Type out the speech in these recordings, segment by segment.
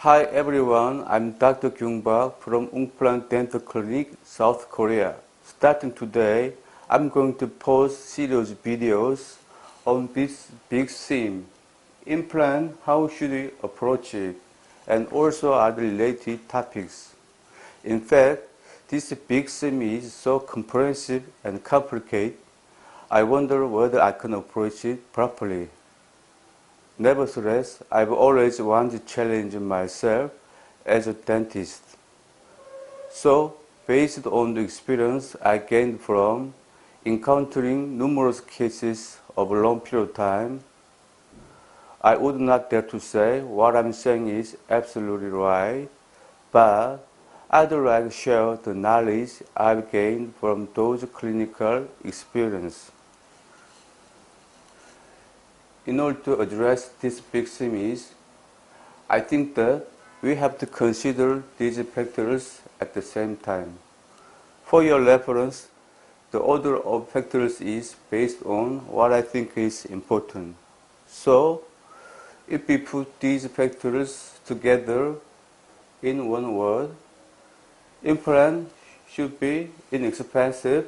Hi everyone, I'm Dr. Kyung Park from Implant Dental Clinic, South Korea. Starting today, I'm going to post series videos on this big theme. Implant, how should we approach it? And also other related topics. In fact, this big theme is so comprehensive and complicated, I wonder whether I can approach it properly. Nevertheless, I've always wanted to challenge myself as a dentist. So, based on the experience I gained from encountering numerous cases over a long period of time, I would not dare to say what I'm saying is absolutely right, but I'd like to share the knowledge I've gained from those clinical experiences. In order to address this big theme, I think that we have to consider these factors at the same time. For your reference, the order of factors is based on what I think is important. So, if we put these factors together in one word, implant should be inexpensive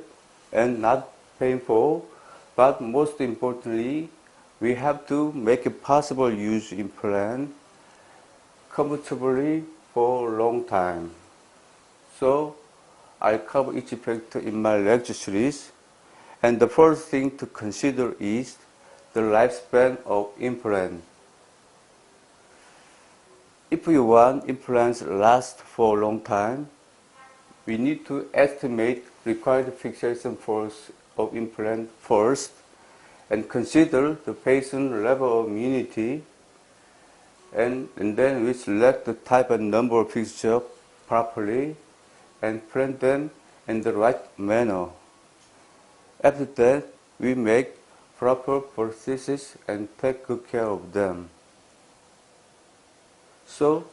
and not painful, but most importantly, we have to make it possible to use implant comfortably for a long time. So, I cover each factor in my lecture series, and the first thing to consider is the lifespan of implant. If we want implants to last for a long time, we need to estimate required fixation force of implant first and consider the patient level of immunity, and then we select the type and number of fixtures properly and plan them in the right manner. After that, we make proper prostheses and take good care of them. So,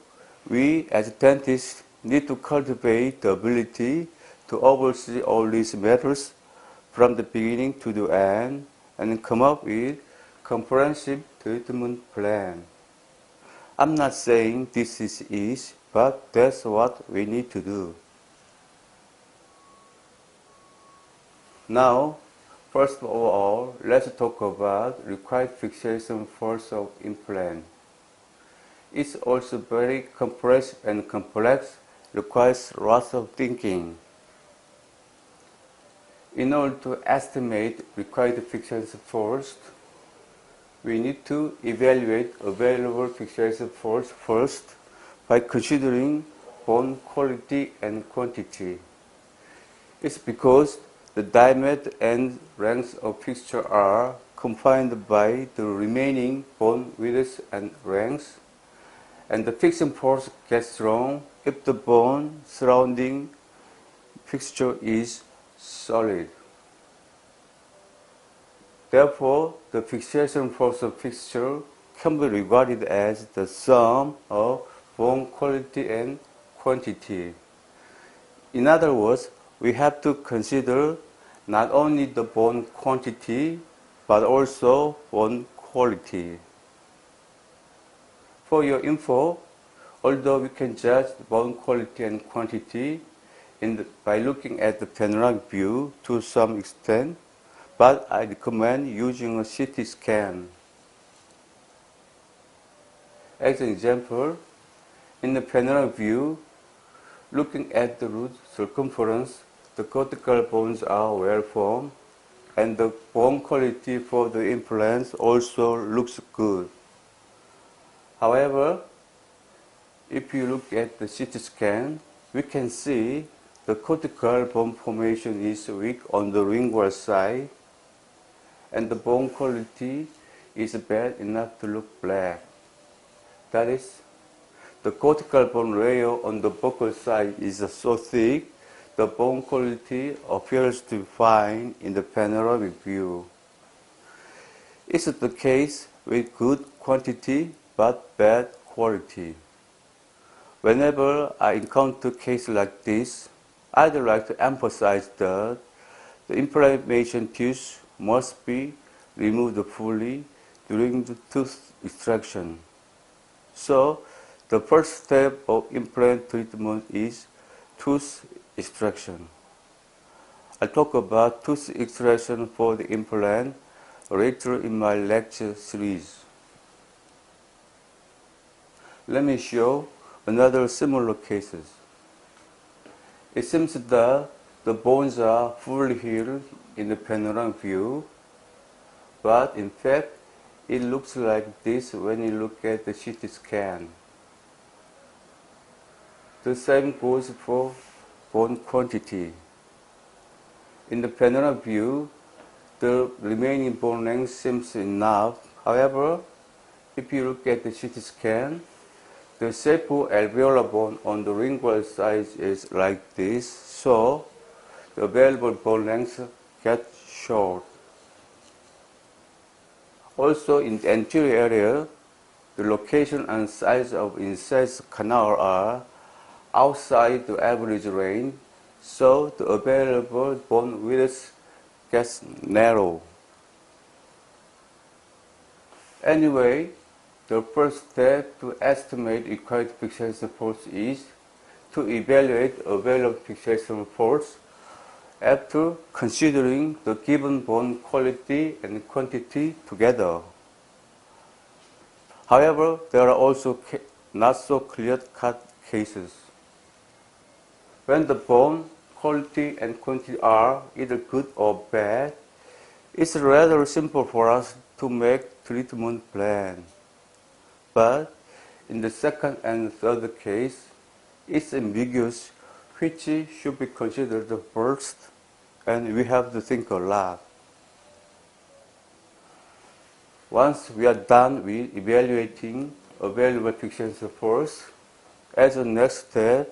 we as dentists need to cultivate the ability to oversee all these matters from the beginning to the end and come up with comprehensive treatment plan. I'm not saying this is easy, but that's what we need to do. Now, first of all, let's talk about required fixation force of implant. It's also very complex and requires lots of thinking. In order to estimate required fixation force, we need to evaluate available fixation force first by considering bone quality and quantity. It's because the diameter and length of fixture are confined by the remaining bone width and length, and the fixation force gets strong if the bone surrounding fixture is solid. Therefore, the fixation force of fixture can be regarded as the sum of bone quality and quantity. In other words, we have to consider not only the bone quantity, but also bone quality. For your info, although we can judge the bone quality and quantity by looking at the panoramic view to some extent, but I recommend using a CT scan. As an example, in the panoramic view, looking at the root circumference, the cortical bones are well formed, and the bone quality for the implants also looks good. However, if you look at the CT scan, we can see the cortical bone formation is weak on the lingual side, and the bone quality is bad enough to look black. That is, the cortical bone layer on the buccal side is so thick, the bone quality appears to be fine in the panoramic view. It's the case with good quantity but bad quality. Whenever I encounter cases like this, I'd like to emphasize that the inflammation tissue must be removed fully during the tooth extraction. So, The first step of implant treatment is tooth extraction. I'll talk about tooth extraction for the implant later in my lecture series. Let me show another similar cases. It seems that the bones are fully healed in the panoramic view, but in fact it looks like this when you look at the CT scan. The same goes for bone quantity. In the panoramic view, the remaining bone length seems enough. However, if you look at the CT scan, the sacral-alveolar bone on the lingual side is like this, so the available bone length gets short. Also, in the anterior area, the location and size of incised canal are outside the average range, so the available bone width gets narrow. Anyway, the first step to estimate required fixation force is to evaluate available fixation force after considering the given bone quality and quantity together. However, there are also not so clear-cut cases. When the bone quality and quantity are either good or bad, it's rather simple for us to make treatment plan. But in the second and third case, it's ambiguous which should be considered first, and we have to think a lot. Once we are done with evaluating available fixation force, as a next step,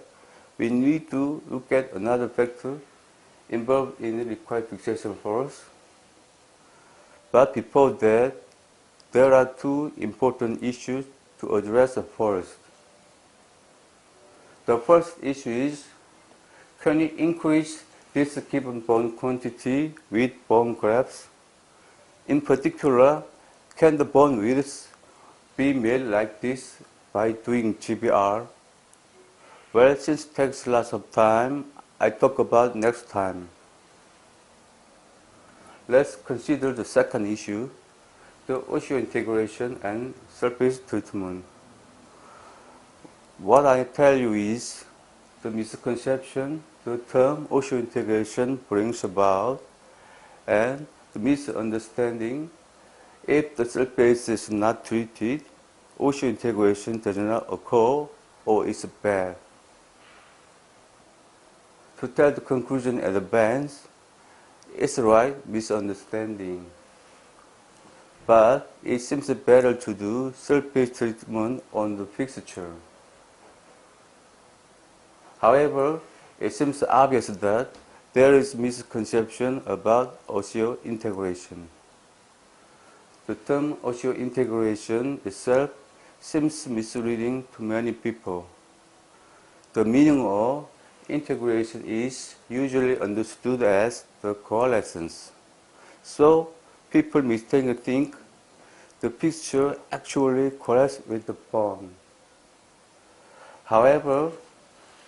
we need to look at another factor involved in the required fixation force. But before that, there are two important issues to address first. The first issue is, can you increase this given bone quantity with bone grafts? In particular, can the bone width be made like this by doing GBR? Well, since it takes lots of time, I talk about next time. Let's consider the second issue, the osseointegration and surface treatment. What I tell you is the misconception the term osseointegration brings about, and the misunderstanding. If the surface is not treated, osseointegration does not occur or is bad. To tell the conclusion at advance, it's a right misunderstanding. But it seems better to do surface treatment on the fixture. However, it seems obvious that there is misconception about osseointegration. The term osseointegration itself seems misleading to many people. The meaning of integration is usually understood as the coalescence. So, people mistakenly think the fixture actually coalesces with the bone. However,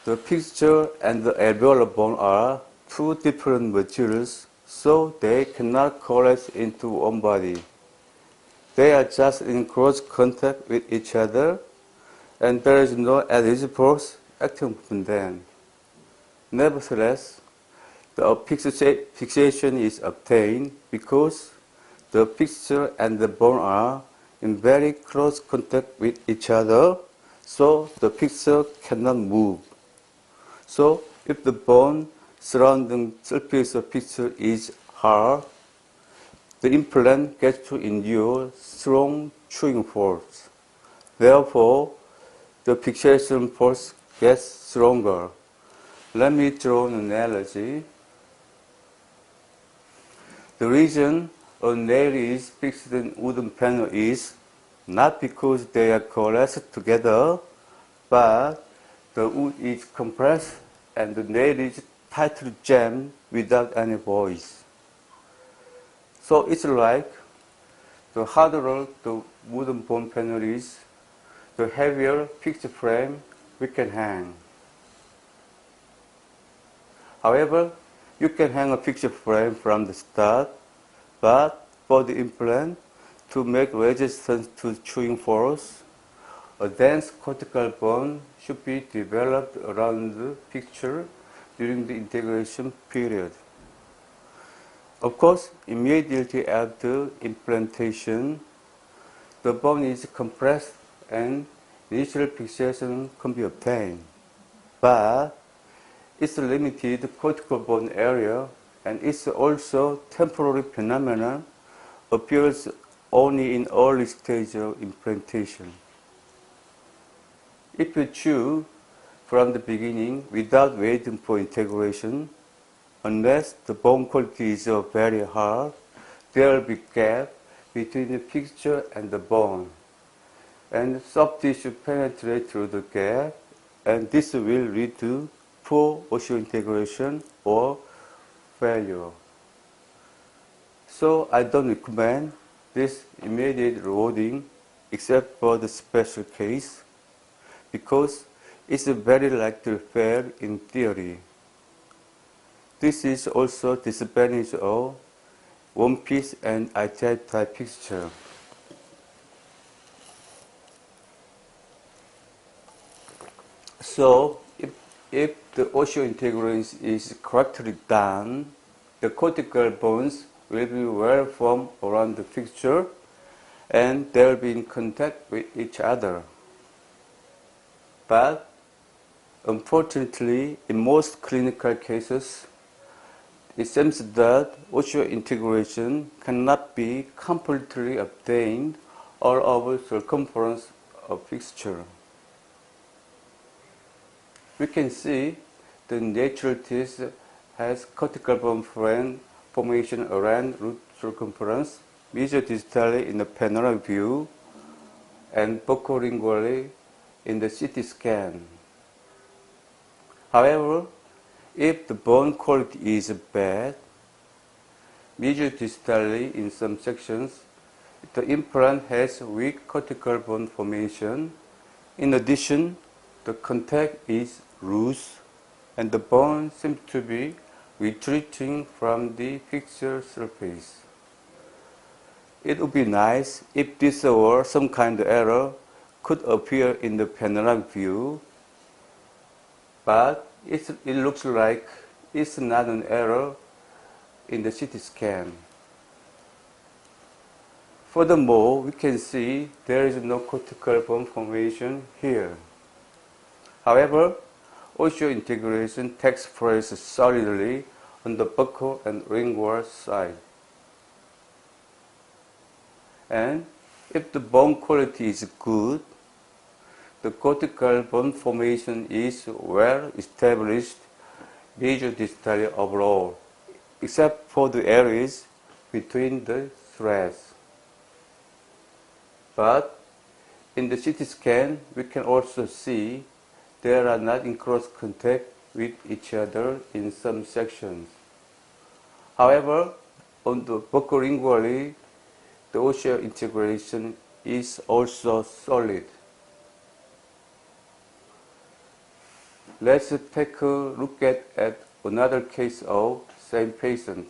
the fixture and the alveolar bone are two different materials, so they cannot coalesce into one body. They are just in close contact with each other, and there is no adhesive force acting on them. Nevertheless, the fixation is obtained because the fixture and the bone are in very close contact with each other, so the fixture cannot move. So, if the bone surrounding surface of fixture is hard, the implant gets to endure strong chewing force. Therefore, the fixation force gets stronger. Let me draw an analogy. The reason a nail is fixed in wooden panel is not because they are coalesced together, but the wood is compressed and the nail is tightly jammed without any voice. So it's like the harder the wooden bone panel is, the heavier fixed frame we can hang. However, you can hang a fixed frame from the start, but for the implant, to make resistance to chewing force, a dense cortical bone should be developed around the fixture during the integration period. Of course, immediately after implantation, the bone is compressed and initial fixation can be obtained. But its limited cortical bone area and its also temporary phenomenon appears only in early stage of implantation. If you chew from the beginning without waiting for integration, unless the bone quality is very hard, there will be gap between the fixture and the bone, and soft tissue penetrate through the gap, and this will lead to poor osseointegration or failure. So I don't recommend this immediate loading except for the special case, because it's very likely to fail in theory. This is also disadvantage of one piece and ITI type fixture. So if the osseointegration is correctly done, the cortical bones will be well formed around the fixture and they will be in contact with each other. But unfortunately, in most clinical cases, it seems that osseointegration cannot be completely obtained all over circumference of fixture. We can see the natural teeth has cortical bone frame formation around root circumference, mesiodistally in the panoramic view, and buccolingually in the CT scan. However, if the bone quality is bad, mesiodistally in some sections, the implant has weak cortical bone formation. In addition, the contact is loose and the bone seems to be retreating from the fixture surface. It would be nice if this or some kind of error could appear in the panoramic view, but it looks like it's not an error in the CT scan. Furthermore, we can see there is no cortical bone formation here. However, osseointegration takes place solidly on the buccal and lingual side. And if the bone quality is good, the cortical bone formation is well established mesiodistally overall, except for the areas between the threads. But in the CT scan, we can also see they are not in close contact with each other in some sections. However, on the buccolingually, the osseointegration is also solid. Let's take a look at another case of same patient.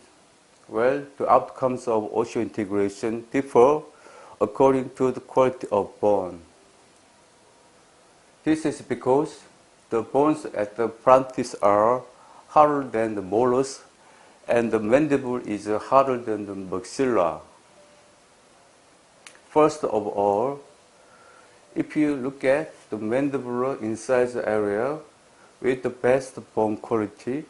Well, the outcomes of osseointegration differ according to the quality of bone. This is because the bones at the front teeth are harder than the molars and the mandible is harder than the maxilla. First of all, if you look at the mandibular incisor area with the best bone quality,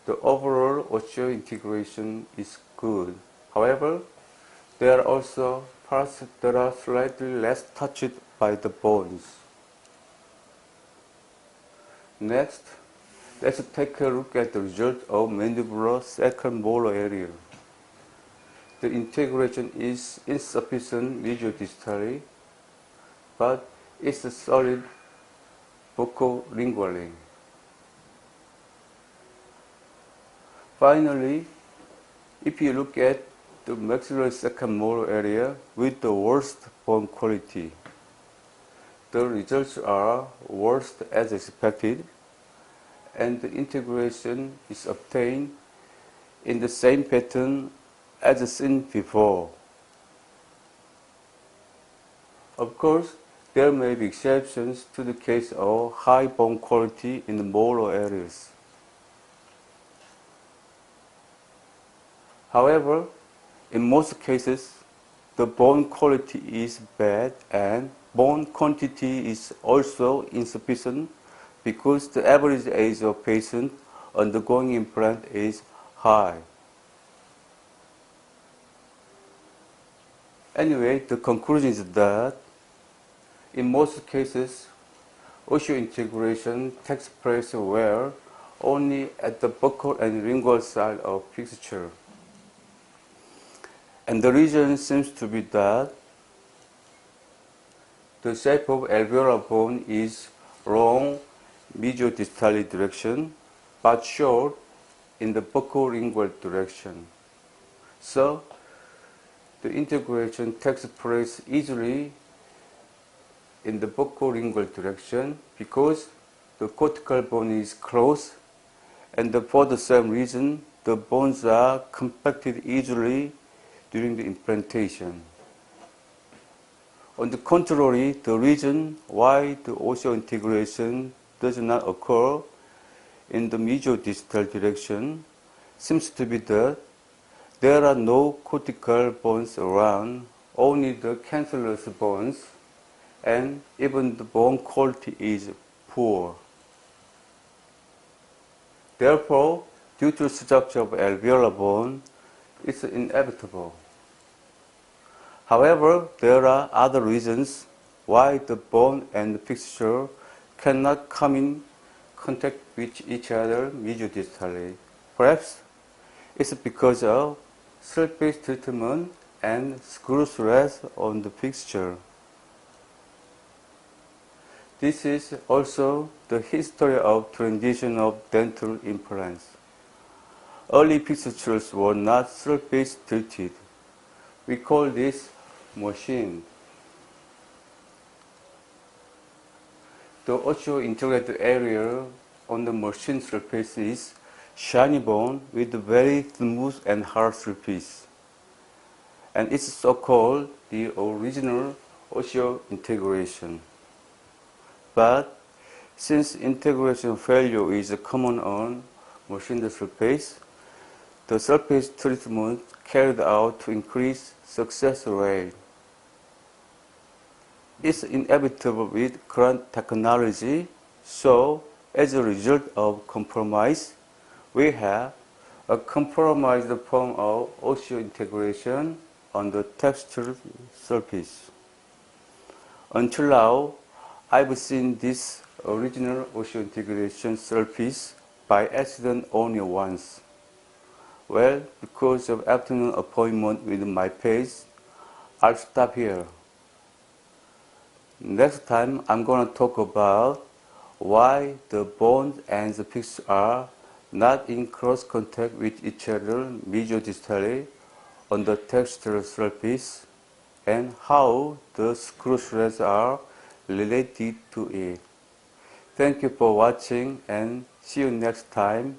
the overall osseointegration is good. However, there are also parts that are slightly less touched by the bones. Next, let's take a look at the result of mandibular second molar area. The integration is insufficient mesiodistally, but it's solid buccolingually. Finally, if you look at the maxillary second molar area with the worst bone quality. The results are worst as expected, and the integration is obtained in the same pattern as seen before. Of course, there may be exceptions to the case of high bone quality in the molar areas. However, in most cases, the bone quality is bad and bone quantity is also insufficient because the average age of patient undergoing implant is high. Anyway, the conclusion is that in most cases, osseointegration takes place where only at the buccal and lingual side of fixture. And the reason seems to be that the shape of alveolar bone is long mesiodistally direction, but short in the buccal lingual direction. So, the integration takes place easily in the buccal lingual direction because the cortical bone is close, and for the same reason, the bones are compacted easily during the implantation. On the contrary, the reason why the osseointegration does not occur in the mesiodistal direction seems to be that there are no cortical bones around, only the cancellous bones, and even the bone quality is poor. Therefore, due to the structure of alveolar bone, it's inevitable. However, there are other reasons why the bone and the fixture cannot come in contact with each other mesiodistally. Perhaps it's because of surface treatment and screw threads on the fixture. This is also the history of transition of dental implants. Early fixtures were not surface treated. We call this machine. The osseointegrated area on the machine surface is shiny bone with very smooth and hard surface, and it's so-called the original osseointegration. But since integration failure is common on machined surface, the surface treatment carried out to increase success rate. It's inevitable with current technology, so as a result of compromise, we have a compromised form of osseointegration on the textured surface. Until now, I've seen this original osseointegration surface by accident only once. Well, because of afternoon appointment with my page, I'll stop here. Next time, I'm going to talk about why the bones and the fixture are not in cross contact with each other mesiodistally on the textural surface, and how the screw threads are related to it. Thank you for watching, and see you next time.